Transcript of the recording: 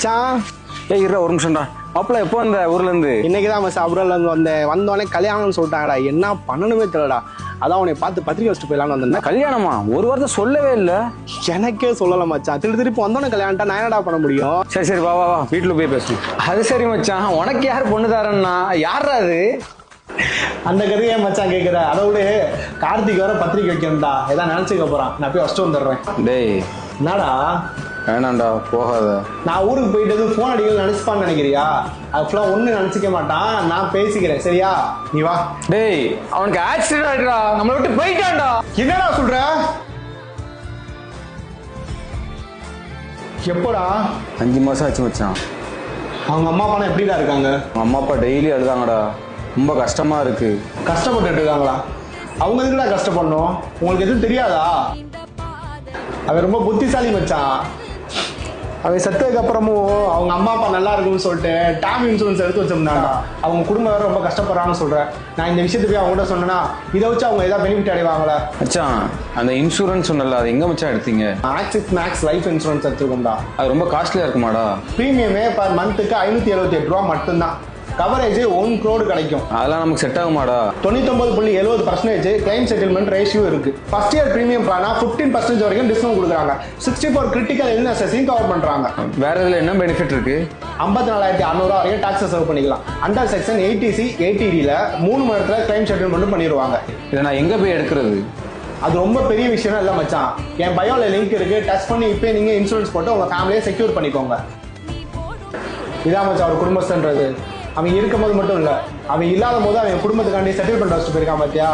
மச்சான். இருடா ஒரு நிமிஷம்டா. மாப்பிள்ள எப்போ வந்த ஊர்ல இருந்து? இன்னைக்குதான் மச்சான் அப்ராட்ல இருந்து வந்தோடனே கல்யாணம்னு சொல்லிட்டாங்கடா. என்ன பண்ணணுமே தெரியலடா. அதான் உன்னை பார்த்து பத்திரிக்கை வச்சுட்டு போயிடலான்னு வந்தேன். கல்யாணமா? ஒரு வாரத்தை சொல்லவே இல்லை. எனக்கே சொல்லல மச்சான். திருப்பி வந்தோடனே கல்யாணம் நான் என்னடா பண்ண முடியும்? சரி சரி, வா வா வா, வீட்டுல போய் பேசணும். அது சரி மச்சான், உனக்கு யார் பொண்ணு தரேன்னா? யாரா அது? அந்த கதையை மச்சான் கேட்குற. அதை விட கார்த்திக் வர பத்திரிக்கை வைக்கணும்டா. ஏதாவது நினைச்சுக்க போறான். நான் போய் ஃபர்ஸ்ட் வந்துடுறேன். டேய் என்னடா? வேணாண்டா, போகாத. நான் ஊருக்கு போயிட்டு ஃபோன் அடிக்கல நினைச்சுப்பான்னு நினைக்கிறியா? அதுக்கெல்லாம் ஒண்ணு நினைச்சிக்க மாட்டான். நான் பேசிக்கிறேன், சரியா? நீ வா. டேய், அவனுக்கு ஆக்சிடென்ட் ஆயிடுடா, நம்மளை விட்டு போயிட்டான்டா. என்னடா சொல்ற? எப்போடா? 5 மாசம் ஆச்சு மச்சான். அவங்க அம்மா அப்பா எப்படிடா இருக்காங்க? அம்மா அப்பா டெய்லி அழுதாங்கடா, ரொம்ப கஷ்டமா இருக்கு. கஷ்டப்பட்டு இருக்காங்களா? அவங்க எதுக்குடா கஷ்டப்படணும்? உங்களுக்கு எதுவும் தெரியாதா? அவன் ரொம்ப புத்திசாலி மச்சான். அவன் செத்ததுக்கு அப்புறமும் அவங்க அம்மா அப்பா நல்லா இருக்குன்னு சொல்லிட்டு டேம் இன்சூரன்ஸ் எடுத்து வச்சிருந்தாங்க. அவங்க குடும்பம் வேற ரொம்ப கஷ்டப்படுறான்னு சொல்றேன். நான் இந்த விஷயத்தை போய் அவங்க கூட சொன்னேன்னா இதை வச்சு அவங்க ஏதாவது பெனிஃபிட் அடைவாங்களா? மச்சான், அந்த இன்சூரன்ஸ் சொன்னல, அது எங்க மச்சான் எடுத்தீங்க? ஆக்சிஸ் மேக்ஸ் லைஃப் இன்சூரன்ஸ் எடுத்துருக்கோம்டா. அது ரொம்ப காஸ்ட்லியா இருக்குமாடா? ப்ரீமியமே பர் மந்த்துக்கு 578 ரூபா மட்டும்தான். கவரேஜ் 1 crore கிடைக்கும். அதெல்லாம் நமக்கு செட் ஆகுமாடா? 99.70% கிளைம் செட்டில்மெண்ட் ரேஷியோ இருக்கு. ஃபர்ஸ்ட் இயர் பிரீமியம் பிளானா 15% வரைக்கும் டிஸ்கவுண்ட் கொடுக்குறாங்க. 64 கிரிட்டிக்கல் இல்னஸையும் கவர் பண்றாங்க. வேற இதுல என்ன பெனிஃபிட் இருக்கு? 54,600 வரைக்கும் டாக்ஸ் சர்வ் பண்ணிக்கலாம். அண்டர் செக்ஷன் 80C 80Dல 3 மணி நேரத்துல கிளைம் செட்டில்மெண்ட் பண்ணிடுவாங்க. இதை நான் எங்க போய் எடுக்கிறது? அது ரொம்ப பெரிய விஷயம் இல்ல மச்சான். என் பயோல லிங்க் இருக்கு. டச் பண்ணி இப்போ நீங்க இன்சூரன்ஸ் போட்டு உங்க ஃபேமிலியை செக்யூர் பண்ணிக்கோங்க. இதான் மச்சான் அவர் குடும்பஸ்தன்றது. அவன் இருக்கும் போது மட்டும் இல்ல, அவன் இல்லாத போது அவன் குடும்பத்துக்காண்டி செட்டில் பண்ண வச்சுட்டு போயிருக்கான் பாத்தியா?